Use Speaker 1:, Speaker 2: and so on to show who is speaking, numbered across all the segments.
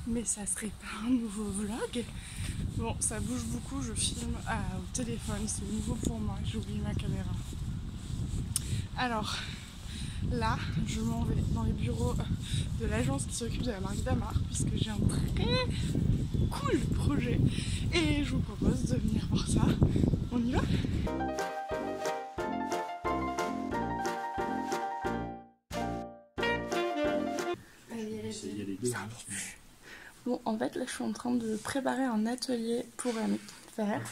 Speaker 1: mais ça serait pas un nouveau vlog. Bon, ça bouge beaucoup, je filme au téléphone, c'est nouveau pour moi, j'ai oublié ma caméra. Alors, là, je m'en vais dans les bureaux de l'agence qui s'occupe de la marque Damar, puisque j'ai un très cool projet et je vous propose de venir voir ça. On y va ? Bon, en fait, là, je suis en train de préparer un atelier pour faire.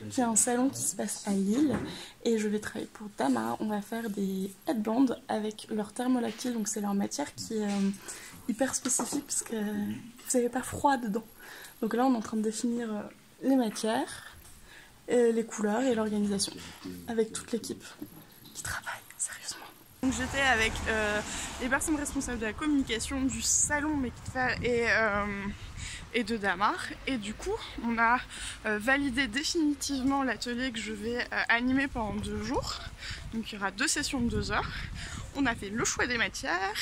Speaker 1: C'est un salon qui se passe à Lille et je vais travailler pour Damar. On va faire des headbands avec leur thermolactyle, donc c'est leur matière qui est hyper spécifique parce que vous n'avez pas froid dedans. Donc là, on est en train de définir les matières, et les couleurs et l'organisation avec toute l'équipe qui travaille sérieusement. Donc j'étais avec les personnes responsables de la communication du salon Make It Fair et de Damar, et du coup on a validé définitivement l'atelier que je vais animer pendant 2 jours. Donc il y aura 2 sessions de 2 heures. On a fait le choix des matières.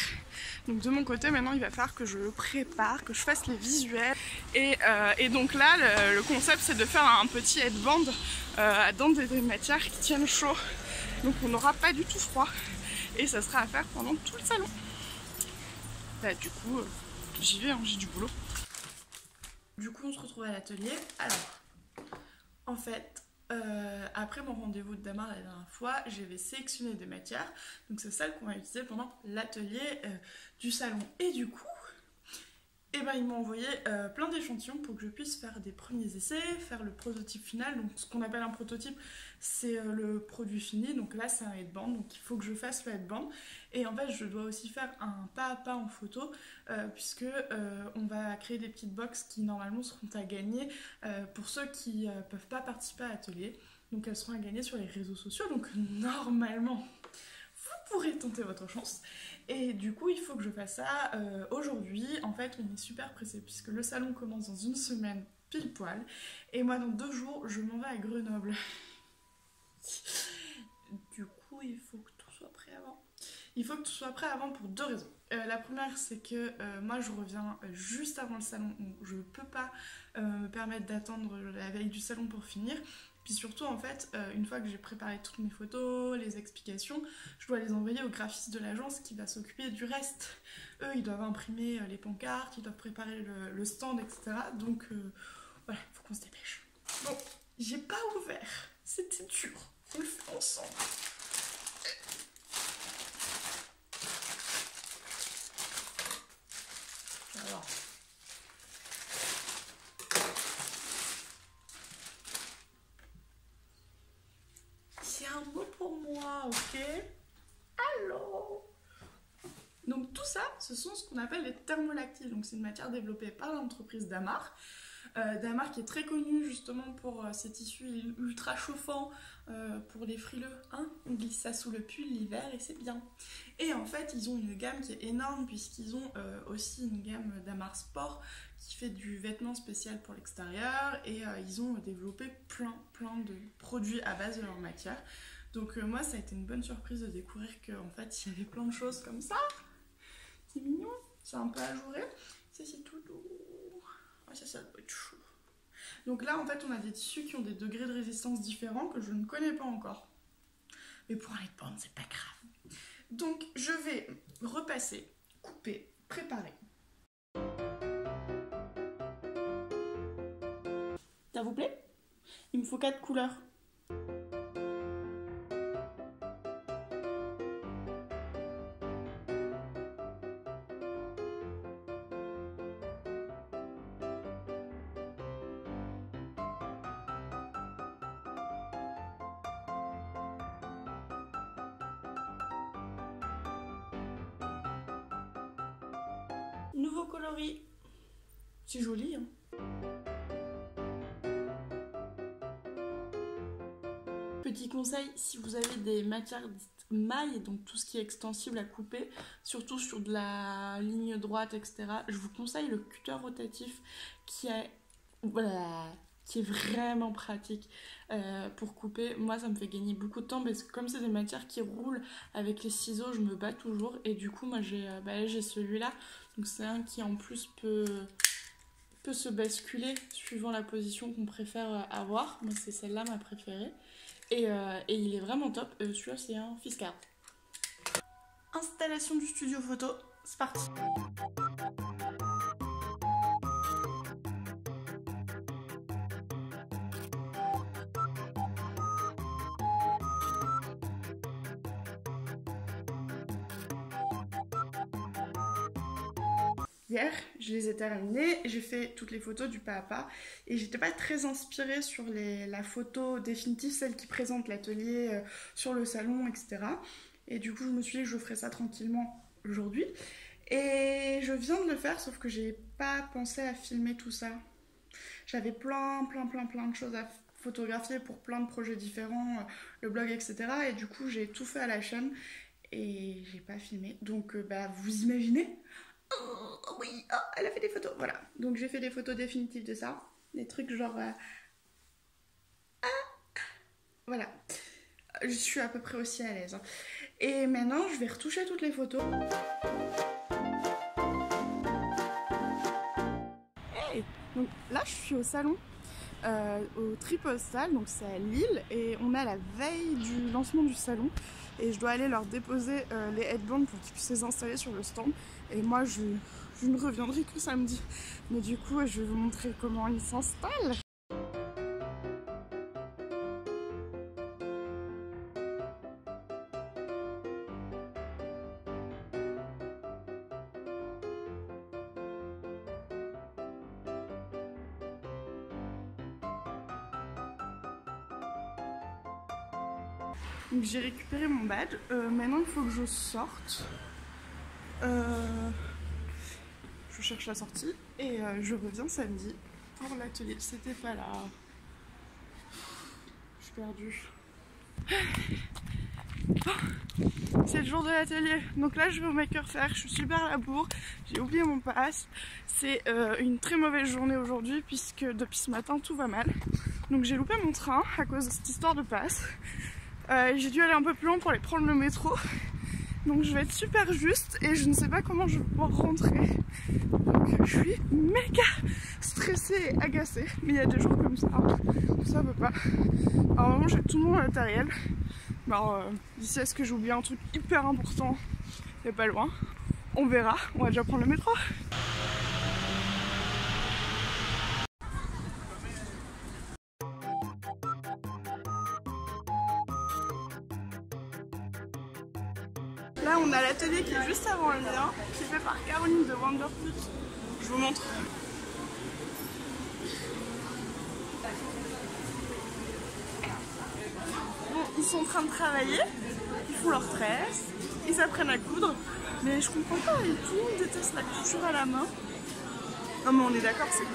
Speaker 1: Donc de mon côté maintenant il va falloir que je le prépare, que je fasse les visuels et donc là le concept c'est de faire un petit headband dans des matières qui tiennent chaud. Donc on n'aura pas du tout froid et ça sera à faire pendant tout le salon. Bah du coup j'y vais, hein, j'ai du boulot. Du coup on se retrouve à l'atelier. Alors en fait après mon rendez-vous de Damar la dernière fois, j'avais sélectionné des matières, donc c'est celles qu'on va utiliser pendant l'atelier du salon. Et du coup, ils m'ont envoyé plein d'échantillons pour que je puisse faire des premiers essais, faire le prototype final. Donc ce qu'on appelle un prototype, c'est le produit fini. Donc là c'est un headband, donc il faut que je fasse le headband. Et en fait je dois aussi faire un pas à pas en photo, puisque on va créer des petites box qui normalement seront à gagner pour ceux qui peuvent pas participer à l'atelier. Donc elles seront à gagner sur les réseaux sociaux, donc normalement vous pourrez tenter votre chance. Et du coup il faut que je fasse ça aujourd'hui. En fait on est super pressé puisque le salon commence dans 1 semaine pile poil, et moi dans 2 jours je m'en vais à Grenoble. Du coup il faut que tout soit prêt avant. Il faut que tout soit prêt avant pour 2 raisons. La première c'est que moi je reviens juste avant le salon, donc je peux pas me permettre d'attendre la veille du salon pour finir. Puis surtout en fait, une fois que j'ai préparé toutes mes photos, les explications, je dois les envoyer au graphiste de l'agence qui va s'occuper du reste. Eux ils doivent imprimer les pancartes, ils doivent préparer le stand, etc. Donc voilà, il faut qu'on se dépêche. Bon, j'ai pas ouvert, c'était dur, on le fait ensemble. Alors. C'est un mot pour moi, ok? Allô? Donc tout ça, ce sont ce qu'on appelle les thermolactyles. Donc c'est une matière développée par l'entreprise Damar. Damar qui est très connue justement pour ses tissus ultra chauffants pour les frileux. Hein, on glisse ça sous le pull l'hiver et c'est bien. Et en fait, ils ont une gamme qui est énorme puisqu'ils ont aussi une gamme Damar Sport qui fait du vêtement spécial pour l'extérieur, et ils ont développé plein de produits à base de leur matière. Donc moi, ça a été une bonne surprise de découvrir qu'en fait, il y avait plein de choses comme ça. C'est mignon, c'est un peu ajouré. Ça, c'est tout doux. Oh, ça doit être chaud. Donc là, en fait, on a des tissus qui ont des degrés de résistance différents que je ne connais pas encore. Mais pour un headband, c'est pas grave. Donc, je vais repasser, couper, préparer. Ça vous plaît? Il me faut 4 couleurs. Nouveau coloris. C'est joli, hein. Petit conseil, si vous avez des matières dites mailles, donc tout ce qui est extensible à couper, surtout sur de la ligne droite, etc., je vous conseille le cutter rotatif qui est vraiment pratique pour couper. Moi, ça me fait gagner beaucoup de temps parce que comme c'est des matières qui roulent avec les ciseaux, je me bats toujours, et du coup, moi j'ai celui-là. Donc c'est un qui en plus peut peut se basculer suivant la position qu'on préfère avoir. Moi c'est celle-là ma préférée. Et il est vraiment top. Celui-là c'est un Fiskars. Installation du studio photo, c'est parti. Hier, je les ai terminées, j'ai fait toutes les photos du pas à pas et j'étais pas très inspirée sur la photo définitive, celle qui présente l'atelier sur le salon, etc. Et du coup, je me suis dit que je ferais ça tranquillement aujourd'hui. Et je viens de le faire, sauf que j'ai pas pensé à filmer tout ça. J'avais plein de choses à photographier pour plein de projets différents, le blog, etc. Et du coup, j'ai tout fait à la chaîne et j'ai pas filmé. Donc, vous imaginez? Oh oui, oh, elle a fait des photos, voilà. Donc j'ai fait des photos définitives de ça. Des trucs genre... Voilà. Je suis à peu près aussi à l'aise. Et maintenant, je vais retoucher toutes les photos. Hey, donc là, je suis au salon, au Tripostal, donc c'est à Lille. Et on est à la veille du lancement du salon. Et je dois aller leur déposer les headbands pour qu'ils puissent les installer sur le stand. Et moi je ne reviendrai que samedi. Mais du coup je vais vous montrer comment ils s'installent. Donc j'ai récupéré mon badge. Maintenant il faut que je sorte. Je cherche la sortie et je reviens samedi pour l'atelier. C'était pas là. Je suis perdue. C'est le jour de l'atelier. Donc là je vais au Maker Faire. Je suis super à la bourre. J'ai oublié mon pass. C'est une très mauvaise journée aujourd'hui puisque depuis ce matin tout va mal. Donc j'ai loupé mon train à cause de cette histoire de pass. J'ai dû aller un peu plus loin pour aller prendre le métro. Donc je vais être super juste et je ne sais pas comment je vais pouvoir rentrer. Donc je suis méga stressée et agacée. Mais il y a des jours comme ça, ça peut pas. Alors vraiment j'ai tout mon matériel. Alors d'ici à ce que j'ai oublié un truc hyper important, c'est pas loin. On verra, on va déjà prendre le métro. Là on a l'atelier qui est juste avant le mien, qui est fait par Caroline de Wonderfoot. Je vous montre. Bon, ils sont en train de travailler, ils font leur tresse, ils apprennent à coudre, mais je comprends pas, tout le monde déteste la couture à la main. Non mais on est d'accord, c'est cool.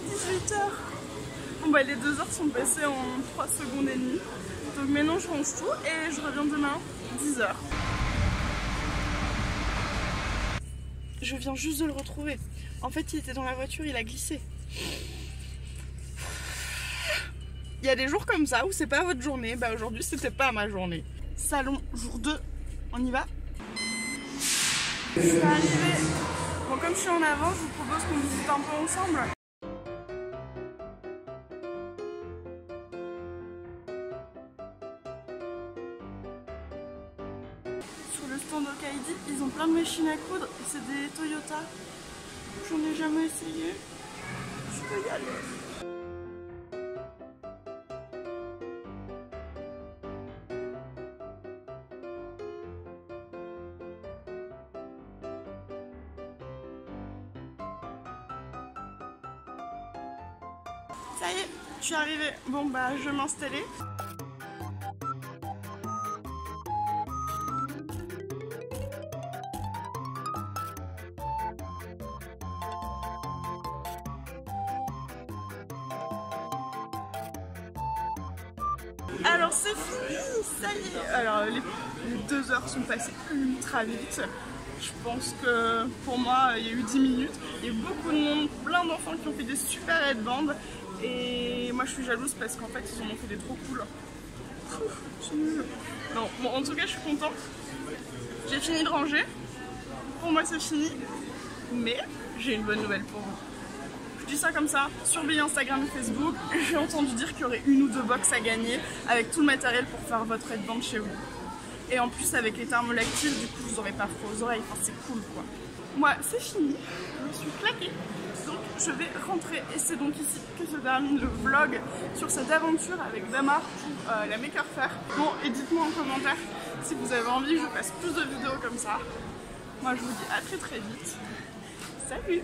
Speaker 1: 18h. Bon bah les 2 heures sont passées en 3 secondes et demie. Donc maintenant je range tout et je reviens demain 10h. Je viens juste de le retrouver. En fait il était dans la voiture, il a glissé. Il y a des jours comme ça où c'est pas votre journée. Bah aujourd'hui c'était pas ma journée. Salon jour 2, on y va. C'est arrivé. Bon comme je suis en avant, je vous propose qu'on visite un peu ensemble. Sur le stand Okaidi, ils ont plein de machines à coudre. C'est des Toyota. J'en ai jamais essayé. Je peux y aller. Ça y est, je suis arrivée. Bon bah je vais m'installer. Alors c'est fini, ça y est. Alors les 2 heures sont passées ultra vite. Je pense que pour moi il y a eu 10 minutes. Il y a eu beaucoup de monde, plein d'enfants qui ont fait des super headbands.
Speaker 2: Et moi je suis jalouse parce qu'en fait ils en ont fait des trop cool. Je suis nulle. Non, bon en tout cas je suis contente. J'ai fini de ranger. Pour moi c'est fini. Mais j'ai une bonne nouvelle pour vous. Je dis ça comme ça, surveillez Instagram et Facebook. J'ai entendu dire qu'il y aurait 1 ou 2 box à gagner avec tout le matériel pour faire votre headband chez vous. Et en plus avec les thermolactiles, du coup vous n'aurez pas froid aux oreilles, enfin c'est cool quoi. Moi c'est fini, je me suis claquée. Donc je vais rentrer et c'est donc ici que se termine le vlog sur cette aventure avec Damar pour la Maker Faire. Bon et dites-moi en commentaire si vous avez envie que je fasse plus de vidéos comme ça. Moi je vous dis à très vite. Salut!